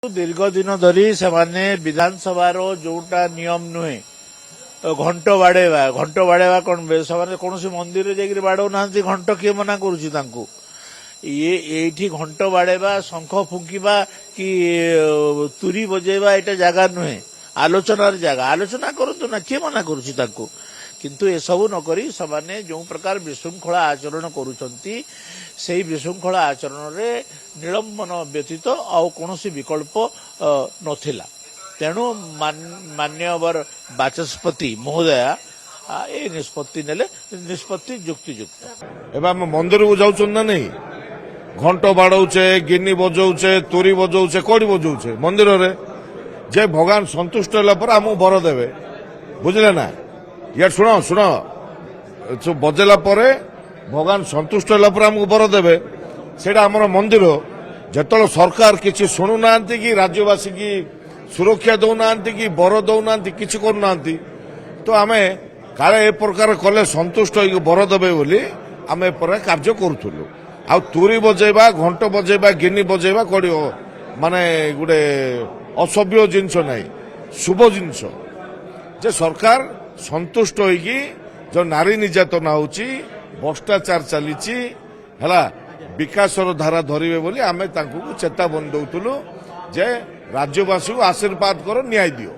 दीर्घ दिन धरी से विधानसभा जोटा नियम नुहे घंट बाड़ेवा कौन से कौन मंदिर जाकर बाड़ो ना घंट किए मना करुँ ये घंट बाड़ेवा शंख फुंकिबा कि तुरी बजेबा एटा जगह नुहे आलोचनार जगह आलोचना करतु ना किए मना करुँ किंतु ए सब नकरी से जो प्रकार विशृंखला आचरण करुछंती से विशृंखला आचरण रे निलंबन व्यतीत आउ कौन विकल्प नथिला तेणु मान्यवर बाचस्पति महोदया ए निष्पत्ति नेले निष्पत्ति युक्तियुक्त। एबा हम मंदिर को जाउछन ना नहीं घंट बाड़ौचे गिनी बजौचे तुरी बजौचे कोडी बजौचे मंदिर रे जे भगवान संतुष्ट होला पर हमु बर देबे बुझले ना या शुण शुण बजेला परे भगवान संतुष्ट होला पर हमको बर देबे सेटा हमर मंदिर जेतल सरकार किछि सुनु नांती कि राज्यवासी की सुरक्षा दौ नांती कि बर दौ नांती किछि करू नांती तो आमे काले ए प्रकार कले संतुष्ट होई बर देबे बोली आमे पर कार्य करूथुलु आ तुरी बजेबा घंट बजेबा गिनी बजेबा कोडी माने गुडे असभ्य जिंस नाही शुभ जिंस जे सरकार संतुष्ट होगी जो नारी निर्यातना होची भ्रष्टाचार चली विकासर धारा धरवे बोली आमे तांकु चेतावनी दउतुलु जे राज्यवासी को आशीर्वाद करो न्याय दियो।